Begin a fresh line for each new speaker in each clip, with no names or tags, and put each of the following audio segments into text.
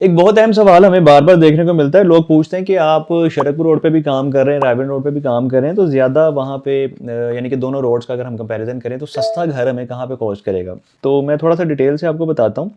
एक बहुत अहम सवाल हमें बार-बार देखने को मिलता है। लोग पूछते हैं कि आप शरदपुर रोड पे भी काम कर रहे हैं, रायबंद रोड पे भी काम कर रहे हैं, तो ज़्यादा वहाँ पे यानी कि दोनों रोड्स का अगर हम कंपैरिज़न करें, तो सस्ता घर हमें कहाँ पे कॉस्ट करेगा? तो मैं थोड़ा-सा डिटेल से आपको बताता हूँ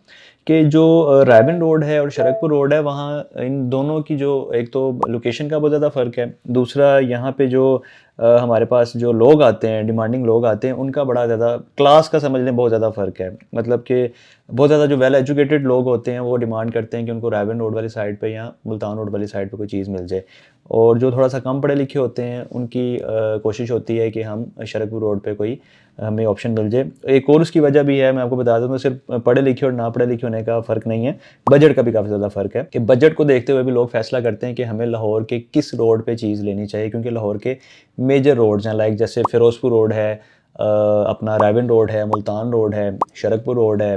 कि जो रायबंद रोड है और शरदपुर रोड है, वहाँ इन दोनों की जो एक तो लोकेशन का बहुत ज़्यादा फ़र्क है। दूसरा यहाँ पे जो हमारे पास जो लोग आते हैं, डिमांडिंग लोग आते हैं, उनका बड़ा ज़्यादा क्लास का समझ लें बहुत ज़्यादा फ़र्क है। मतलब कि बहुत ज़्यादा जो वेल एजुकेटेड लोग होते हैं वो डिमांड करते हैं कि उनको रायबंद रोड वाली साइड पे या मुल्तान रोड वाली साइड पे कोई चीज़ मिल जाए, और जो थोड़ा सा कम पढ़े लिखे होते हैं उनकी कोशिश होती है कि हम शरदपुर रोड पे कोई हमें ऑप्शन मिल जाए। एक और उसकी वजह भी है, मैं आपको बता दूँ, तो सिर्फ पढ़े लिखे और ना पढ़े लिखे होने का फ़र्क नहीं है, बजट का भी काफ़ी ज़्यादा फ़र्क है कि बजट को देखते हुए भी लोग फैसला करते हैं कि हमें लाहौर के किस रोड पे चीज़ लेनी चाहिए, क्योंकि लाहौर के मेजर रोड्स हैं, लाइक जैसे फिरोजपुर रोड है, अपना रायबंद रोड है, मुल्तान रोड है, शरदपुर रोड है,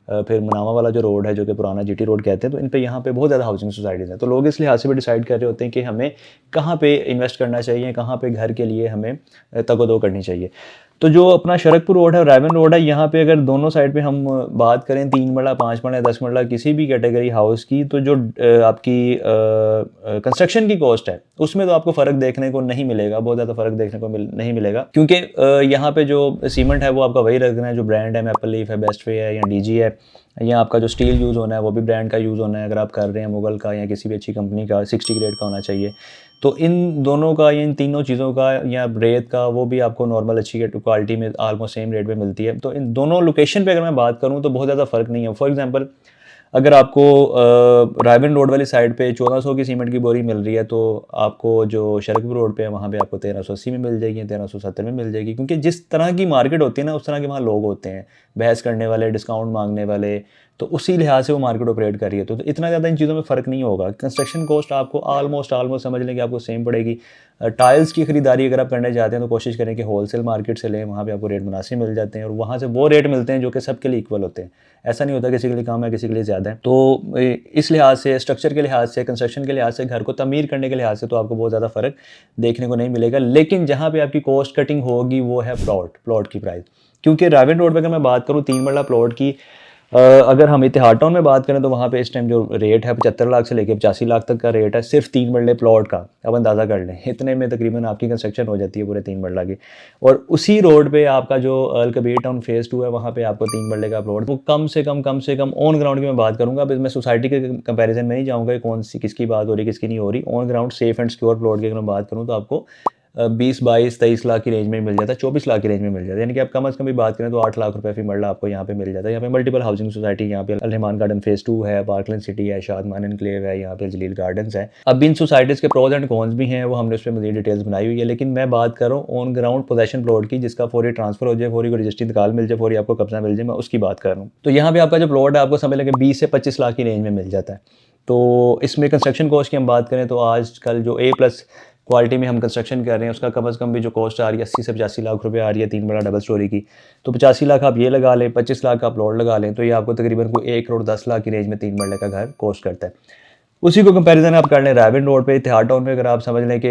फिर मनामा वाला जो रोड है जो कि पुराना जीटी रोड कहते हैं, तो इन पे यहाँ पे बहुत ज़्यादा हाउसिंग सोसाइटीज़ हैं। तो लोग इस लिहाज से भी डिसाइड कर रहे होते हैं कि हमें कहाँ पे इन्वेस्ट करना चाहिए, कहाँ पे घर के लिए हमें तगो-दो करनी चाहिए। तो जो अपना शरदपुर रोड है और रायबंद रोड है, यहाँ पे अगर दोनों साइड पे हम बात करें 3 मरला, 5 मरला, 10 मरला किसी भी कैटेगरी हाउस की, तो जो आपकी कंस्ट्रक्शन की कॉस्ट है, उसमें तो आपको फ़र्क देखने को नहीं मिलेगा, बहुत ज़्यादा फ़र्क देखने को नहीं मिलेगा, क्योंकि यहाँ पे जो सीमेंट है वो आपका वही रखना है जो ब्रांड है, मैपल लीफ है, बेस्ट वे है या डीजी है, या आपका जो स्टील यूज़ होना है वो भी ब्रांड का यूज़ होना है, अगर आप कर रहे हैं मुगल का या किसी भी अच्छी कंपनी का 60 ग्रेड का होना चाहिए। तो इन दोनों का या इन तीनों चीज़ों का या रेत का वो भी आपको नॉर्मल अच्छी क्वालिटी में ऑलमोस्ट सेम रेट पे मिलती है। तो इन दोनों लोकेशन पे अगर मैं बात करूँ तो बहुत ज़्यादा फ़र्क नहीं है। फॉर एग्ज़ाम्पल, अगर आपको रायबंद रोड वाली साइड पे 1400 की सीमेंट की बोरी मिल रही है, तो आपको जो शरदपुर रोड पे है वहाँ पे आपको 1380 में मिल जाएगी, 1370 में मिल जाएगी, क्योंकि जिस तरह की मार्केट होती है ना, उस तरह के वहाँ लोग होते हैं, बहस करने वाले, डिस्काउंट मांगने वाले, तो उसी लिहाज से वो मार्केट ऑपरेट कर रही है। तो इतना ज़्यादा इन चीज़ों में फ़र्क नहीं होगा। कंस्ट्रक्शन कॉस्ट आपको ऑलमोस्ट ऑलमोस्ट समझ लें कि आपको सेम पड़ेगी। टाइल्स की खरीदारी अगर आप करने जाते हैं तो कोशिश करें कि होलसेल मार्केट से लें, वहाँ पे आपको रेट मुनासिब मिल जाते हैं और वहाँ से वो रेट मिलते हैं जो कि सबके लिए इक्वल होते हैं। ऐसा नहीं होता किसी के लिए कम है, किसी के लिए ज़्यादा है। तो इस लिहाज से, स्ट्रक्चर के लिहाज से, कंस्ट्रक्शन के लिहाज से, घर को तमीर करने के लिहाज से तो आपको बहुत ज़्यादा फ़र्क देखने को नहीं मिलेगा। लेकिन जहाँ पे आपकी कॉस्ट कटिंग होगी वो है प्लॉट की प्राइस। क्योंकि रायबंद रोड पे अगर मैं बात करूँ 3 मरला प्लॉट की, अगर हम इतिहाद टाउन में बात करें तो वहाँ पे इस टाइम जो रेट है 75 लाख से लेकर 85 लाख तक का रेट है सिर्फ 3 मरले प्लॉट का। अब अंदाज़ा कर लें, इतने में तकरीबन आपकी कंस्ट्रक्शन हो जाती है पूरे 3 मरला की। और उसी रोड पे आपका जो अल कबीर टाउन फेज़ 2 है, वहाँ पे आपको 3 मरले का प्लॉट, वो कम से कम ऑन ग्राउंड की मैं बात करूँगा। अब इसमें सोसाइटी के कंपैरिजन में नहीं जाऊँगा कि कौन सी किसकी बात हो रही है किसकी नहीं हो रही। On ground safe and secure plot की अगर मैं बात करूँ तो आपको 20, 22, 23 लाख की रेंज में मिल जाता है, 24 लाख की रेंज में मिल जाता है। यानी कि आप कम से कम भी बात करें तो 8 लाख रुपए फी मरला आपको यहाँ पे मिल जाता है। यहाँ पे मल्टीपल हाउसिंग सोसाइटी, यहाँ पे अल रहमान गार्डन फेज़ 2 है, पार्कलैंड सिटी है, शादमान एनक्लेव है, यहाँ पे जलील गार्डन्स है। अब इन सोसाइटीज़ के प्रोज एंड कॉन्स भी हैं, वो हमने उस पे मज़ीद डिटेल्स बनाई हुई है। लेकिन मैं बात कर रहा हूँ ऑन ग्राउंड पोजेसन प्लॉट की, जिसका फौरी ट्रांसफर हो जाए, फौरी को रजिस्ट्री इंतकाल मिल जाए, फौरी आपको कब्जा मिल जाए, मैं उसकी बात कर रहा हूँ। तो यहाँ पे आपका जो प्लॉट है आपको समझ लें कि 20 से 25 लाख की रेंज में मिल जाता है। तो इसमें कंस्ट्रक्शन कॉस्ट की हम बात करें तो आजकल जो A+ क्वालिटी में हम कंस्ट्रक्शन कर रहे हैं उसका कम से कम भी जो कॉस्ट आ रही है 80 से 85 लाख रुपए आ रही है 3 बड़ा डबल स्टोरी की। तो 85 लाख आप ये लगा लें, 25 लाख का प्लॉट लगा लें, तो ये आपको तकरीबन कोई 1 करोड़ 10 लाख की रेंज में 3 मरले का घर कॉस्ट करता है। उसी को कंपैरिजन आप कर लें रायबंद रोड पे, इतिहाद टाउन में, अगर आप समझ लें कि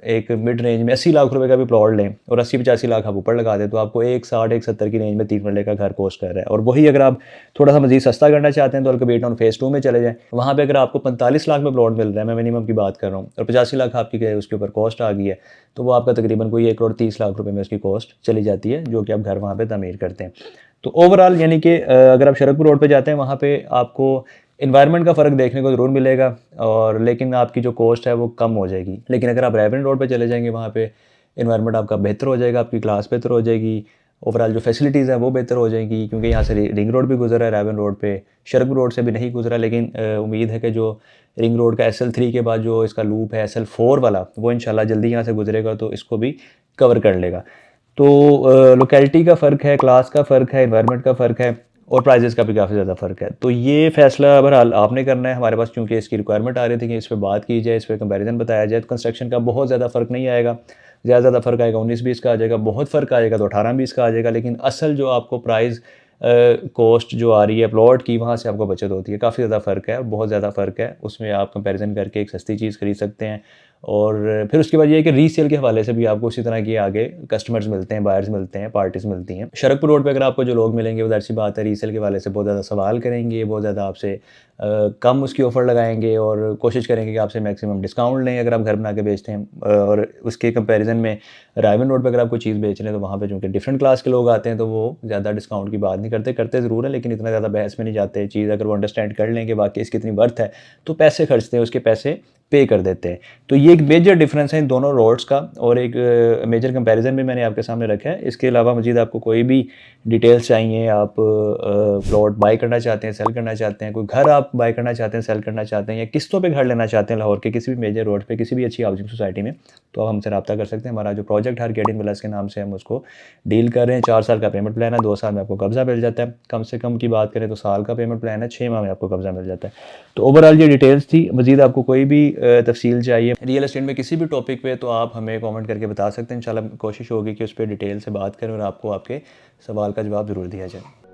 एक मिड रेंज में 80 लाख रुपए का भी प्लॉट लें और 80-85 लाख आप ऊपर लगा दें, तो आपको 160, 170 की रेंज में 3 मरले का घर कॉस्ट कर रहा है। और वही अगर आप थोड़ा सा मजीद सस्ता करना चाहते हैं तो अल कबीर टाउन फेज़ 2 में चले जाएँ। वहाँ पे अगर आपको 45 लाख में प्लॉट मिल रहा है, मैं मिनिमम की बात कर रहा हूँ, और 85 लाख आपकी उसके ऊपर कॉस्ट आ गई है, तो वो आपका तकरीबन कोई 1 करोड़ 30 लाख रुपए में उसकी कॉस्ट चली जाती है, जो कि आप घर वहाँ पे तमीर करते हैं। तो ओवरऑल यानी कि अगर आप शरदपुर रोड पे जाते हैं वहाँ पे आपको एनवायरनमेंट का फ़र्क देखने को ज़रूर मिलेगा, और लेकिन आपकी जो कॉस्ट है वो कम हो जाएगी। लेकिन अगर आप रायबंद रोड पे चले जाएंगे वहाँ पे एनवायरनमेंट आपका बेहतर हो जाएगा, आपकी क्लास बेहतर हो जाएगी, ओवरऑल जो फैसिलिटीज़ हैं वो बेहतर हो जाएंगी, क्योंकि यहाँ से रिंग रोड भी गुजरा है रायबंद रोड पे, शरदपुर रोड से भी नहीं गुजरा। लेकिन उम्मीद है कि जो रिंग रोड का SL3 के बाद जो इसका लूप है SL4 वाला, वो इंशाल्लाह जल्दी यहाँ से गुजरेगा तो इसको भी कवर कर लेगा। तो लोकेलिटी का फ़र्क है, क्लास का फ़र्क है, एनवायरनमेंट का फ़र्क है, और प्राइजेज़ का भी काफ़ी ज़्यादा फ़र्क है। तो ये फ़ैसला बहरहाल आपने करना है। हमारे पास चूँकि इसकी रिक्वायरमेंट आ रही थी कि इस पे बात की जाए, इस पे कंपैरिज़न बताया जाए, तो कंस्ट्रक्शन का बहुत ज़्यादा फ़र्क नहीं आएगा। ज़्यादा ज़्यादा फ़र्क आएगा 19-20 का आ जाएगा, बहुत फ़र्क आएगा तो 18-20 का आ जाएगा। लेकिन असल जो आपको प्राइस कॉस्ट जो आ रही है प्लॉट की, वहाँ से आपको बचत होती है। काफ़ी ज़्यादा फ़र्क है, बहुत ज़्यादा फ़र्क है। उसमें आप कंपैरिज़न करके एक सस्ती चीज़ खरीद सकते हैं और फिर उसके बाद ये है कि रीसेल के हवाले से भी आपको उसी तरह के आगे कस्टमर्स मिलते हैं, बायर्स मिलते हैं, पार्टीज़ मिलती हैं। शरकपुर रोड पे अगर आपको जो लोग मिलेंगे, वो ज़ाहिर सी बात है रीसेल के हवाले से बहुत ज़्यादा सवाल करेंगे, बहुत ज़्यादा आपसे कम उसकी ऑफ़र लगाएंगे और कोशिश करेंगे कि आपसे मैक्सिमम डिस्काउंट लें अगर आप घर बना के बेचते हैं। और उसके कंपैरिजन में रायवन रोड पे अगर आप कोई चीज़ बेच रहे हैं तो वहाँ पे चूँकि डिफरेंट क्लास के लोग आते हैं तो वो ज़्यादा डिस्काउंट की बात नहीं करते, करते ज़रूर है लेकिन इतना ज़्यादा बहस में नहीं जाते। चीज़ अगर वो अंडरस्टैंड कर लें कि वाक़ई इसकी इतनी वर्थ है तो पैसे खर्चते हैं, उसके पैसे पे कर देते हैं। तो ये एक मेजर डिफरेंस है इन दोनों रोड्स का और एक मेजर कंपैरिजन भी मैंने आपके सामने रखा है। इसके अलावा मज़ीद आपको कोई भी डिटेल्स चाहिए, आप प्लॉट बाय करना चाहते हैं, सेल करना चाहते हैं, कोई घर आप बाय करना चाहते हैं, सेल करना चाहते हैं या किस्तों पे घर लेना चाहते हैं लाहौर के किसी भी मेजर रोड पे, किसी भी अच्छी हाउसिंग सोसाइटी में, तो आप हमसे रब्ता कर सकते हैं। हमारा जो प्रोजेक्ट हर गेटिंग विलास के नाम से हम उसको डील कर रहे हैं। 4 साल का पेमेंट प्लान है, 2 साल में आपको कब्ज़ा मिल जाता है। कम से कम की बात करें तो साल का पेमेंट प्लान है, 6 माह में आपको कब्ज़ा मिल जाता है। तो ओवरऑल ये डिटेल्स थी। मज़ीद आपको कोई भी तफसील चाहिए रियल एस्टेट में किसी भी टॉपिक पे तो आप हमें कमेंट करके बता सकते हैं। इंशाल्लाह कोशिश होगी कि उस पर डिटेल से बात करें और आपको आपके सवाल का जवाब ज़रूर दिया जाए।